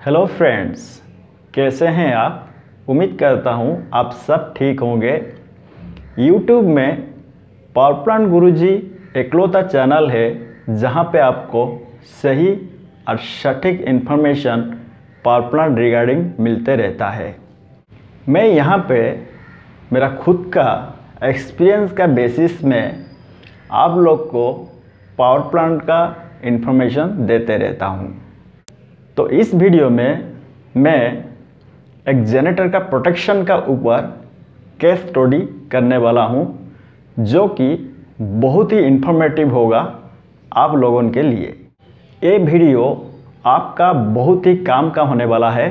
Hello friends, कैसे हैं आप। उम्मीद करता हूं आप सब ठीक होंगे। यूट्यूब में पावर प्लांट गुरुजी एकलौता चैनल है जहां पे आपको सही और सटीक इन्फॉर्मेशन पावर प्लांट रिगार्डिंग मिलते रहता है। मैं यहां पे मेरा खुद का एक्सपीरियंस का बेसिस में आप लोग को पावर प्लांट का इन्फॉर्मेशन देते रहता हूं। तो इस वीडियो में मैं एक जनरेटर का प्रोटेक्शन का ऊपर केस स्टडी करने वाला हूं, जो कि बहुत ही इंफॉर्मेटिव होगा आप लोगों के लिए। ये वीडियो आपका बहुत ही काम का होने वाला है,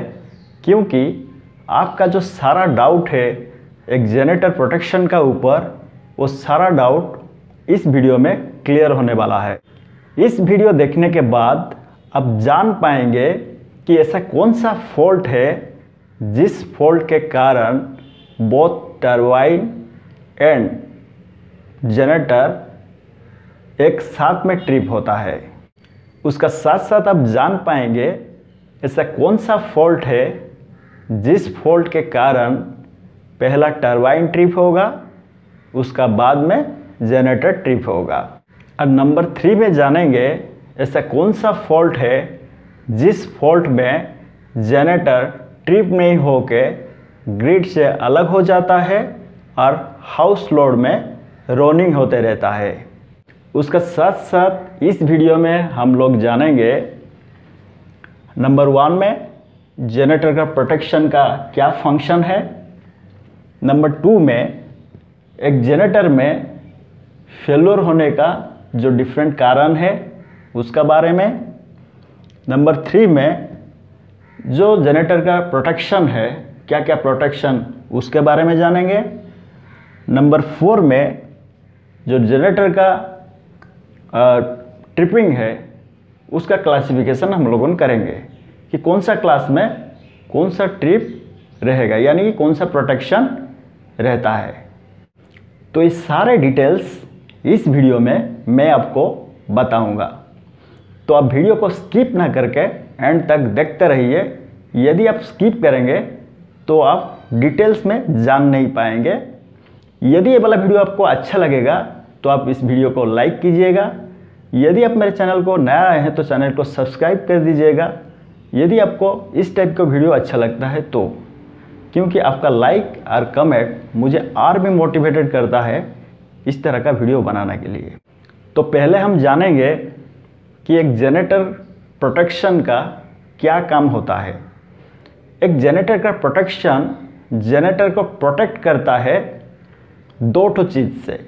क्योंकि आपका जो सारा डाउट है एक जनरेटर प्रोटेक्शन का ऊपर, वो सारा डाउट इस वीडियो में क्लियर होने वाला है। इस वीडियो देखने के बाद आप जान पाएंगे कि ऐसा कौन सा फॉल्ट है जिस फॉल्ट के कारण बोथ टरबाइन एंड जनरेटर एक साथ में ट्रिप होता है। उसका साथ साथ आप जान पाएंगे ऐसा कौन सा फॉल्ट है जिस फॉल्ट के कारण पहला टरबाइन ट्रिप होगा, उसका बाद में जनरेटर ट्रिप होगा। और नंबर 3 में जानेंगे ऐसा कौन सा फॉल्ट है जिस फॉल्ट में जनरेटर ट्रिप नहीं होके ग्रिड से अलग हो जाता है और हाउस लोड में रनिंग होते रहता है। उसका साथ साथ इस वीडियो में हम लोग जानेंगे नंबर 1 में जनरेटर का प्रोटेक्शन का क्या फंक्शन है, नंबर 2 में एक जनरेटर में फेल्योर होने का जो डिफरेंट कारण है उसका बारे में, नंबर 3 में जो जनरेटर का प्रोटेक्शन है क्या क्या प्रोटेक्शन उसके बारे में जानेंगे, नंबर 4 में जो जनरेटर का ट्रिपिंग है उसका क्लासिफिकेशन हम लोगों करेंगे कि कौन सा क्लास में कौन सा ट्रिप रहेगा, यानी कि कौन सा प्रोटेक्शन रहता है। तो ये सारे डिटेल्स इस वीडियो में मैं आपको बताऊंगा, तो आप वीडियो को स्किप ना करके एंड तक देखते रहिए। यदि आप स्किप करेंगे तो आप डिटेल्स में जान नहीं पाएंगे। यदि ये वाला वीडियो आपको अच्छा लगेगा तो आप इस वीडियो को लाइक कीजिएगा। यदि आप मेरे चैनल को नया आए हैं तो चैनल को सब्सक्राइब कर दीजिएगा। यदि आपको इस टाइप का वीडियो अच्छा लगता है तो, क्योंकि आपका लाइक और कमेंट मुझे और भी मोटिवेटेड करता है इस तरह का वीडियो बनाने के लिए। तो पहले हम जानेंगे कि एक जनरेटर प्रोटेक्शन का क्या काम होता है। एक जनरेटर का प्रोटेक्शन जनरेटर को प्रोटेक्ट करता है 2 चीज़ से।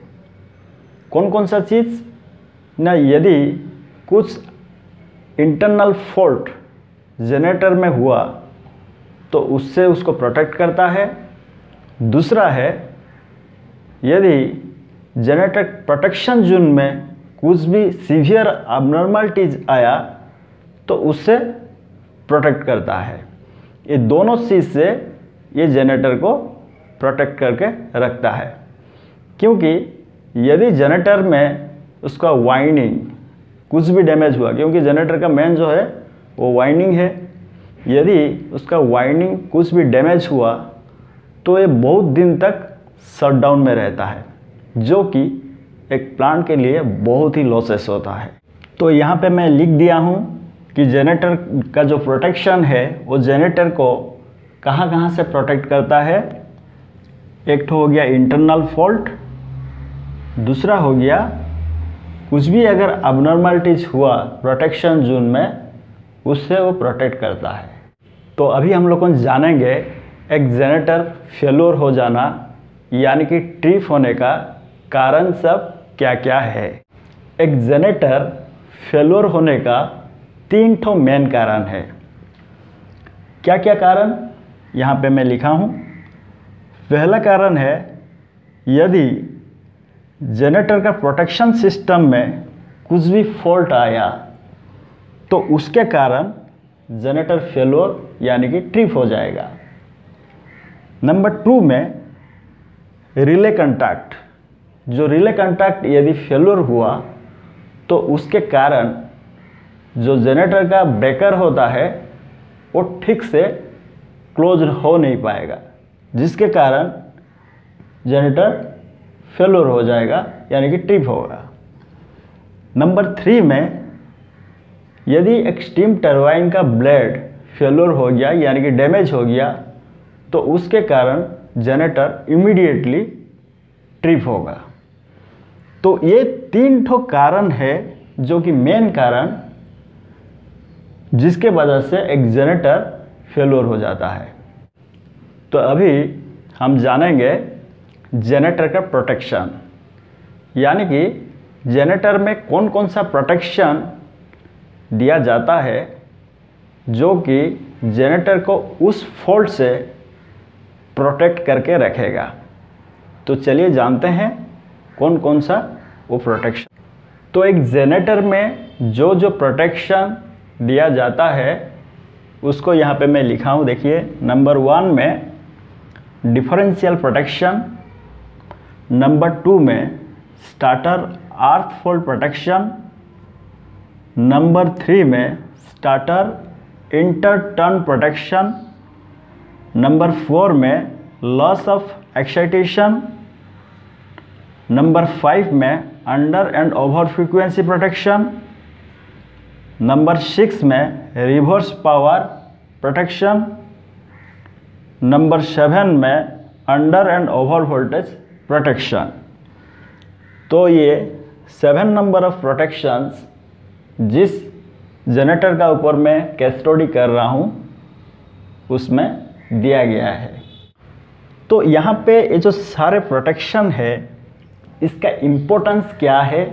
कौन कौन सा चीज़ ना, यदि कुछ इंटरनल फॉल्ट जनरेटर में हुआ तो उससे उसको प्रोटेक्ट करता है। दूसरा है यदि जनरेटर प्रोटेक्शन जोन में कुछ भी सीवियर अबनॉर्मलिटीज आया तो उससे प्रोटेक्ट करता है। ये दोनों चीज़ से ये जनरेटर को प्रोटेक्ट करके रखता है, क्योंकि यदि जनरेटर में उसका वाइंडिंग कुछ भी डैमेज हुआ, क्योंकि जनरेटर का मेन जो है वो वाइंडिंग है, यदि उसका वाइंडिंग कुछ भी डैमेज हुआ तो ये बहुत दिन तक शटडाउन में रहता है, जो कि एक प्लांट के लिए बहुत ही लॉसेस होता है। तो यहाँ पे मैं लिख दिया हूँ कि जनरेटर का जो प्रोटेक्शन है वो जनरेटर को कहाँ कहाँ से प्रोटेक्ट करता है। एक तो हो गया इंटरनल फॉल्ट, दूसरा हो गया कुछ भी अगर अबनॉर्मलिटीज हुआ प्रोटेक्शन जोन में उससे वो प्रोटेक्ट करता है। तो अभी हम लोग जानेंगे एक जनरेटर फेल्योर हो जाना यानी कि ट्रिप होने का कारण सब क्या क्या है। एक जनरेटर फेल्योर होने का 3 ठो मेन कारण है। क्या क्या कारण यहाँ पे मैं लिखा हूँ। पहला कारण है यदि जनरेटर का प्रोटेक्शन सिस्टम में कुछ भी फॉल्ट आया तो उसके कारण जनरेटर फेल्योर यानी कि ट्रिप हो जाएगा। नंबर 2 में रिले कॉन्टैक्ट, जो रिले कॉन्टैक्ट यदि फेल्योर हुआ तो उसके कारण जो जनरेटर का ब्रेकर होता है वो ठीक से क्लोज हो नहीं पाएगा, जिसके कारण जनरेटर फेलोर हो जाएगा, यानी कि ट्रिप होगा। नंबर 3 में यदि एक स्टीम टरबाइन का ब्लेड फेलोर हो गया, यानी कि डैमेज हो गया, तो उसके कारण जनरेटर इमीडिएटली ट्रिप होगा। तो ये 3 ठो कारण है जो कि मेन कारण जिसके वजह से एक जनरेटर फेलोर हो जाता है। तो अभी हम जानेंगे जनरेटर का प्रोटेक्शन, यानी कि जनरेटर में कौन कौन सा प्रोटेक्शन दिया जाता है जो कि जनरेटर को उस फॉल्ट से प्रोटेक्ट करके रखेगा। तो चलिए जानते हैं कौन कौन सा वो प्रोटेक्शन। तो एक जनरेटर में जो जो प्रोटेक्शन दिया जाता है उसको यहाँ पे मैं लिखा हूँ, देखिए। नंबर 1 में डिफरेंशियल प्रोटेक्शन, नंबर 2 में स्टार्टर अर्थ फॉल्ट प्रोटेक्शन, नंबर 3 में starter inter turn protection, number 4 में लॉस ऑफ एक्साइटेशन, नंबर 5 में under and over frequency protection, number 6 में रिवर्स पावर प्रोटेक्शन, नंबर 7 में under and over voltage protection. तो ये 7 number of protections जिस generator का ऊपर मैं केस स्टडी कर रहा हूँ उसमें दिया गया है। तो यहाँ पे ये जो सारे प्रोटेक्शन है इसका इम्पोर्टेंस क्या है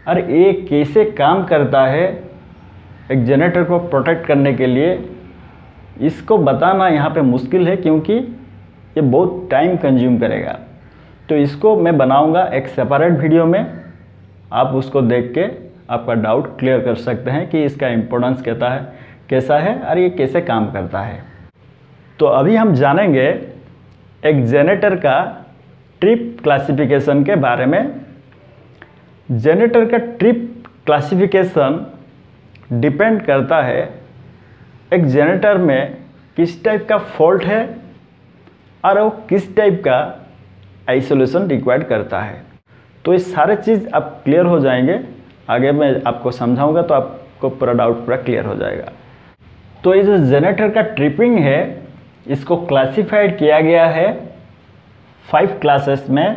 और ये कैसे काम करता है एक जनरेटर को प्रोटेक्ट करने के लिए, इसको बताना यहाँ पे मुश्किल है क्योंकि ये बहुत टाइम कंज्यूम करेगा। तो इसको मैं बनाऊंगा एक सेपरेट वीडियो में, आप उसको देख के आपका डाउट क्लियर कर सकते हैं कि इसका इम्पोर्टेंस कैसा है और ये कैसे काम करता है। तो अभी हम जानेंगे एक जनरेटर का ट्रिप क्लासिफिकेशन के बारे में। जनरेटर का ट्रिप क्लासिफिकेशन डिपेंड करता है एक जनरेटर में किस टाइप का फॉल्ट है और वो किस टाइप का आइसोलेशन रिक्वायर्ड करता है। तो ये सारे चीज़ आप क्लियर हो जाएंगे, आगे मैं आपको समझाऊंगा तो आपको पूरा डाउट पूरा क्लियर हो जाएगा। तो ये जो जनरेटर का ट्रिपिंग है इसको क्लासिफाइड किया गया है 5 क्लासेस में।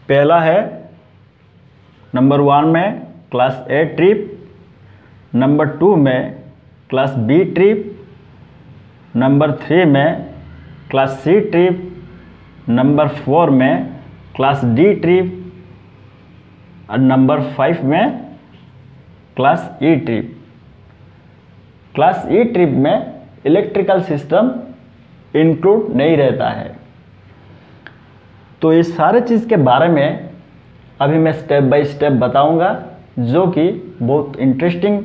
पहला है नंबर 1 में क्लास A ट्रिप, नंबर 2 में क्लास B ट्रिप, नंबर 3 में क्लास C ट्रिप, नंबर 4 में क्लास D ट्रिप और नंबर 5 में class E trip. Class E trip में इलेक्ट्रिकल सिस्टम इंक्लूड नहीं रहता है। तो ये सारे चीज़ के बारे में अभी मैं स्टेप बाय स्टेप बताऊंगा जो कि बहुत इंटरेस्टिंग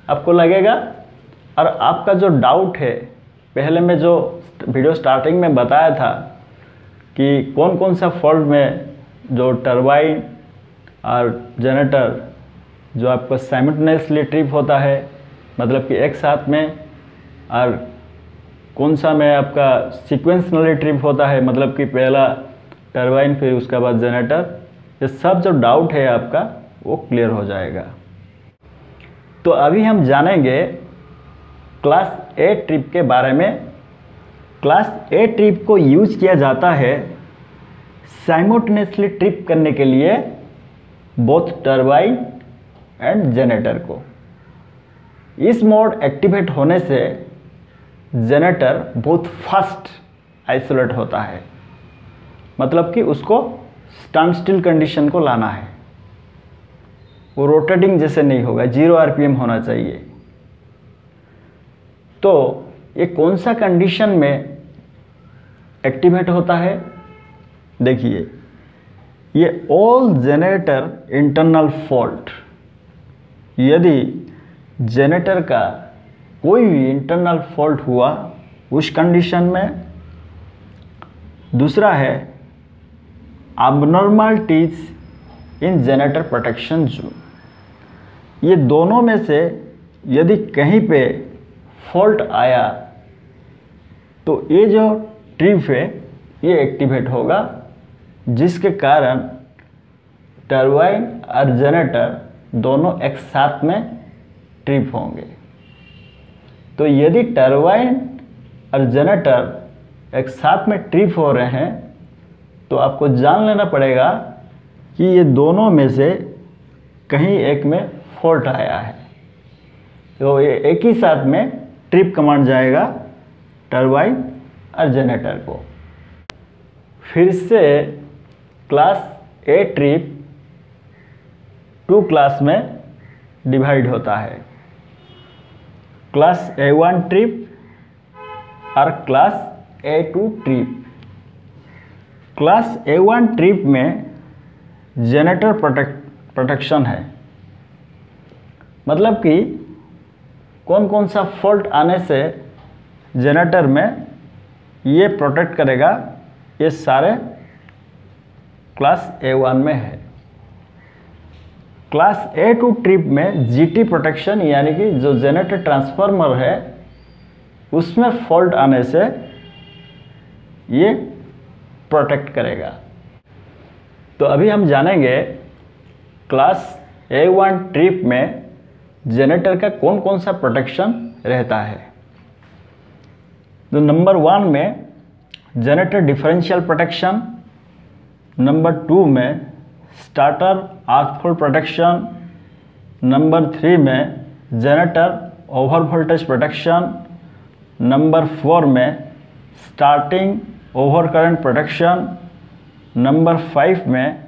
आपको लगेगा। और आपका जो डाउट है, पहले मैं जो वीडियो स्टार्टिंग में बताया था कि कौन कौन सा फॉल्ट में जो टरबाइन और जनरेटर जो आपको साइमल्टेनियसली ट्रिप होता है, मतलब कि एक साथ में, और कौन सा में आपका सीक्वेंसली ट्रिप होता है, मतलब कि पहला टरबाइन फिर उसके बाद जनरेटर। ये सब जो डाउट है आपका वो क्लियर हो जाएगा। तो अभी हम जानेंगे क्लास A ट्रिप के बारे में। क्लास A ट्रिप को यूज किया जाता है साइमल्टेनियसली ट्रिप करने के लिए बोथ टरबाइन एंड जनरेटर को। इस मोड एक्टिवेट होने से जनरेटर बहुत फास्ट आइसोलेट होता है, मतलब कि उसको स्टैंड स्टिल कंडीशन को लाना है, वो रोटेटिंग जैसे नहीं होगा, 0 RPM होना चाहिए। तो ये कौन सा कंडीशन में एक्टिवेट होता है, देखिए, ये ऑल जनरेटर इंटरनल फॉल्ट, यदि जनरेटर का कोई भी इंटरनल फॉल्ट हुआ उस कंडीशन में। दूसरा है abnormalities इन जनरेटर प्रोटेक्शन जोन। ये दोनों में से यदि कहीं पे फॉल्ट आया तो ये जो ट्रिप है ये एक्टिवेट होगा, जिसके कारण टरबाइन और जनरेटर दोनों एक साथ में ट्रिप होंगे। तो यदि टरबाइन और जनरेटर एक साथ में ट्रिप हो रहे हैं तो आपको जान लेना पड़ेगा कि ये दोनों में से कहीं एक में फॉल्ट आया है। तो ये एक ही साथ में ट्रिप कमांड जाएगा टरबाइन और जनरेटर को। फिर से क्लास ए ट्रिप 2 क्लास में डिवाइड होता है, क्लास A1 ट्रिप और class A2 trip. Class A1 trip में जनरेटर प्रोटेक्शन है, मतलब कि कौन कौन सा फॉल्ट आने से जनरेटर में ये प्रोटेक्ट करेगा, ये सारे क्लास A1 में है। क्लास A2 ट्रिप में GT प्रोटेक्शन यानी कि जो जनरेटर ट्रांसफार्मर है उसमें फॉल्ट आने से ये प्रोटेक्ट करेगा। तो अभी हम जानेंगे क्लास A1 ट्रिप में जनरेटर का कौन कौन सा प्रोटेक्शन रहता है। तो नंबर 1 में जनरेटर डिफरेंशियल प्रोटेक्शन, नंबर 2 में starter arc fall protection, number 3 में generator over voltage protection, number 4 में starting over current protection, number 5 में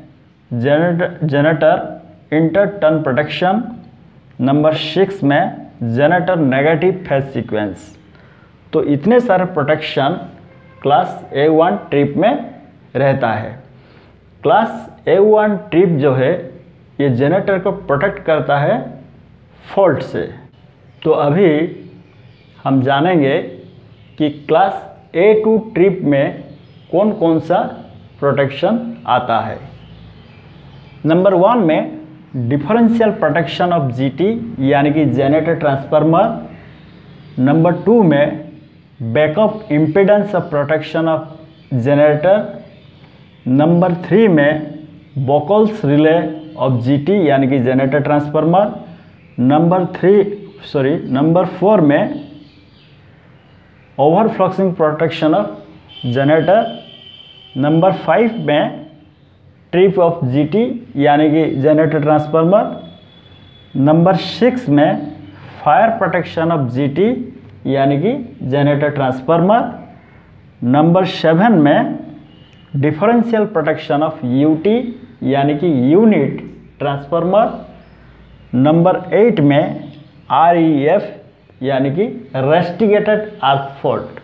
generator inter turn protection, number 6 में जनरेटर नेगेटिव फेज सीक्वेंस। तो इतने सारे प्रोटेक्शन क्लास A1 ट्रिप में रहता है। क्लास A1 ट्रिप जो है ये जनरेटर को प्रोटेक्ट करता है फॉल्ट से। तो अभी हम जानेंगे कि क्लास A2 ट्रिप में कौन कौन सा प्रोटेक्शन आता है। नंबर 1 में डिफरेंशियल प्रोटेक्शन ऑफ GT यानी कि जनरेटर ट्रांसफार्मर, नंबर 2 में backup impedance of protection of generator, number 3 में बोकल्स रिले ऑफ GT यानी कि जनरेटर ट्रांसफार्मर, नंबर 4 में ओवरफ्लक्सिंग प्रोटेक्शन ऑफ जनरेटर, नंबर 5 में ट्रिप ऑफ GT यानी कि जनरेटर ट्रांसफार्मर, नंबर 6 में फायर प्रोटेक्शन ऑफ GT यानी कि जनरेटर ट्रांसफार्मर, नंबर 7 में डिफरेंशियल प्रोटेक्शन ऑफ UT यानी कि यूनिट ट्रांसफार्मर, नंबर 8 में REF यानी कि रेस्टिगेटेड आर्क फॉल्ट।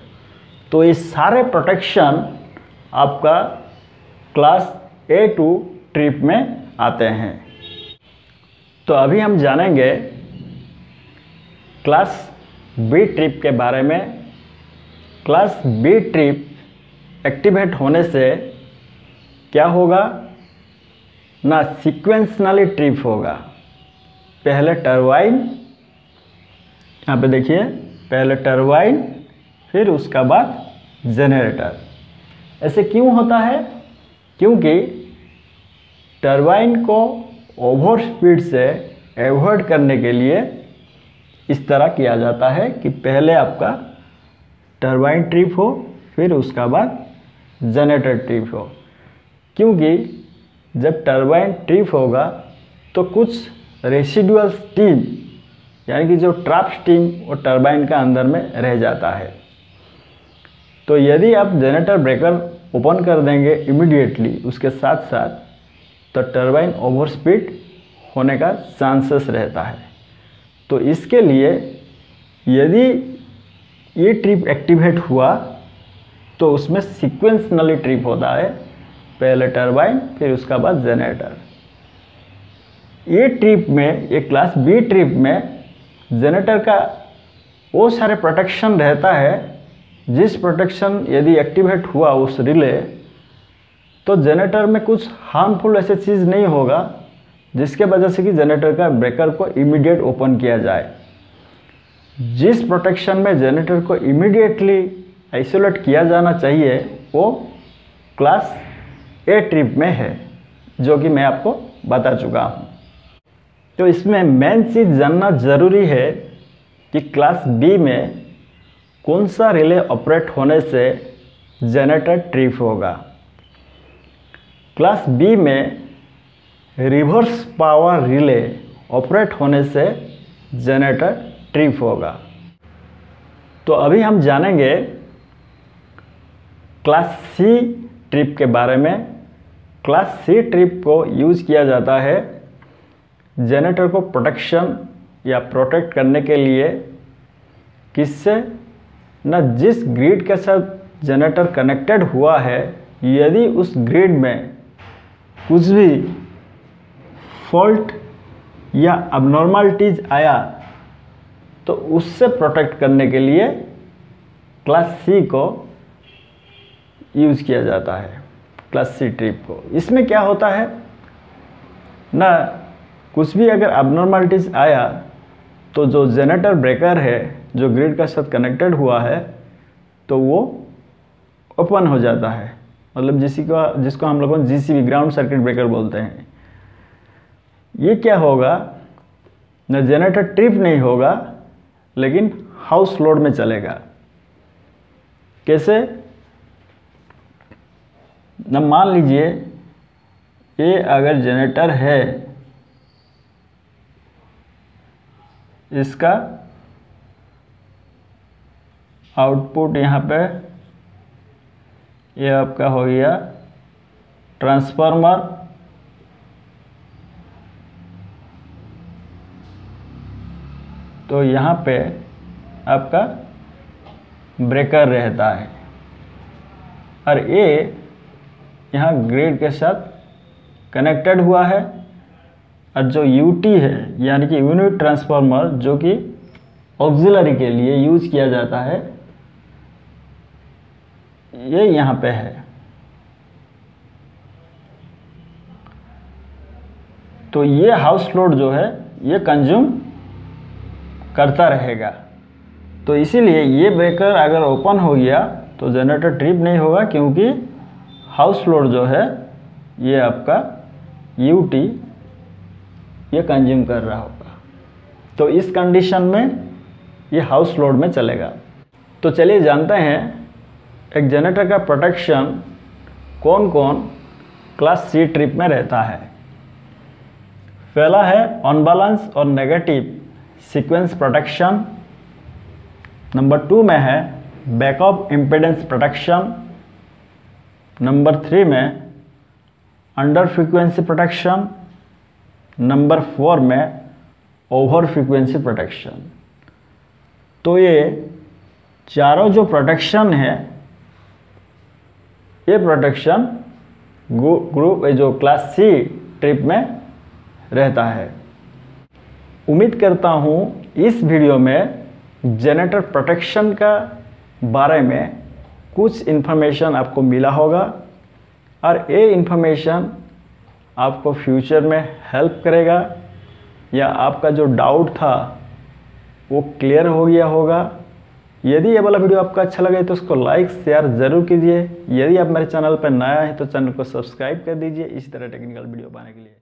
तो ये सारे प्रोटेक्शन आपका क्लास A2 ट्रिप में आते हैं। तो अभी हम जानेंगे क्लास B ट्रिप के बारे में। क्लास B ट्रिप एक्टिवेट होने से क्या होगा ना, सीक्वेंशनली ट्रिप होगा। पहले टरबाइन, यहाँ पे देखिए, पहले टरबाइन फिर उसका बाद जनरेटर। ऐसे क्यों होता है? क्योंकि टरबाइन को ओवर स्पीड से एवॉइड करने के लिए इस तरह किया जाता है कि पहले आपका टरबाइन ट्रिप हो फिर उसका बाद जनरेटर ट्रिप हो। क्योंकि जब टरबाइन ट्रिप होगा तो कुछ रेसिडुअल स्टीम यानी कि जो ट्रैप स्टीम वो टरबाइन का अंदर में रह जाता है। तो यदि आप जनरेटर ब्रेकर ओपन कर देंगे इमीडिएटली उसके साथ साथ, तो टरबाइन ओवर स्पीड होने का चांसेस रहता है। तो इसके लिए यदि ये ट्रिप एक्टिवेट हुआ तो उसमें सीक्वेंशनली ट्रिप होता है, पहले टरबाइन फिर उसका बाद जनरेटर। ये ट्रिप में, ये क्लास B ट्रिप में जनरेटर का वो सारे प्रोटेक्शन रहता है जिस प्रोटेक्शन यदि एक्टिवेट हुआ उस रिले, तो जनरेटर में कुछ हार्मफुल ऐसे चीज़ नहीं होगा जिसके वजह से कि जनरेटर का ब्रेकर को इमीडिएट ओपन किया जाए। जिस प्रोटेक्शन में जनरेटर को इमीडिएटली आइसोलेट किया जाना चाहिए वो क्लास ए ट्रिप में है, जो कि मैं आपको बता चुका हूँ। तो इसमें मेन चीज़ जानना ज़रूरी है कि क्लास बी में कौन सा रिले ऑपरेट होने से जनरेटर ट्रिप होगा। क्लास बी में रिवर्स पावर रिले ऑपरेट होने से जनरेटर ट्रिप होगा। तो अभी हम जानेंगे क्लास सी ट्रिप के बारे में। क्लास सी ट्रिप को यूज़ किया जाता है जनरेटर को प्रोटेक्शन या प्रोटेक्ट करने के लिए। किससे? ना जिस ग्रिड के साथ जनरेटर कनेक्टेड हुआ है, यदि उस ग्रिड में कुछ भी फॉल्ट या अबनॉर्मलिटीज आया तो उससे प्रोटेक्ट करने के लिए क्लास सी को यूज़ किया जाता है, क्लास सी ट्रिप को। इसमें क्या होता है ना, कुछ भी अगर अबनॉर्मलिटीज आया तो जो जनरेटर ब्रेकर है जो ग्रिड का साथ कनेक्टेड हुआ है तो वो ओपन हो जाता है, मतलब जिसको हम लोगों जीसीबी ग्राउंड सर्किट ब्रेकर बोलते हैं। ये क्या होगा ना, जनरेटर ट्रिप नहीं होगा लेकिन हाउस लोड में चलेगा। कैसे? ना मान लीजिए ये अगर जनरेटर है, इसका आउटपुट यहाँ पे ये आपका हो गया ट्रांसफार्मर, तो यहाँ पे आपका ब्रेकर रहता है और ये यहाँ ग्रिड के साथ कनेक्टेड हुआ है। और जो यूटी है यानी कि यूनिट ट्रांसफार्मर, जो कि ऑक्सिलरी के लिए यूज़ किया जाता है, ये यहाँ पे है। तो ये हाउस लोड जो है ये कंज्यूम करता रहेगा। तो इसीलिए ये ब्रेकर अगर ओपन हो गया तो जनरेटर ट्रिप नहीं होगा, क्योंकि हाउस लोड जो है ये आपका यूटी ये कंज्यूम कर रहा होगा। तो इस कंडीशन में ये हाउस लोड में चलेगा। तो चलिए जानते हैं एक जनरेटर का प्रोटेक्शन कौन कौन क्लास सी ट्रिप में रहता है। पहला है अनबैलेंस और नेगेटिव सीक्वेंस प्रोटेक्शन। नंबर 2 में है बैकअप इम्पीडेंस प्रोटेक्शन। नंबर 3 में अंडर फ्रीक्वेंसी प्रोटेक्शन। नंबर 4 में ओवर फ्रीक्वेंसी प्रोटेक्शन। तो ये चारों जो प्रोटेक्शन है, ये प्रोटेक्शन ग्रुप जो क्लास सी ट्रिप में रहता है। उम्मीद करता हूँ इस वीडियो में जनरेटर प्रोटेक्शन का बारे में कुछ इन्फॉर्मेशन आपको मिला होगा और ये इन्फॉर्मेशन आपको फ्यूचर में हेल्प करेगा, या आपका जो डाउट था वो क्लियर हो गया होगा। यदि ये वाला वीडियो आपको अच्छा लगे तो उसको लाइक शेयर ज़रूर कीजिए। यदि आप मेरे चैनल पर नया है तो चैनल को सब्सक्राइब कर दीजिए इसी तरह टेक्निकल वीडियो पाने के लिए।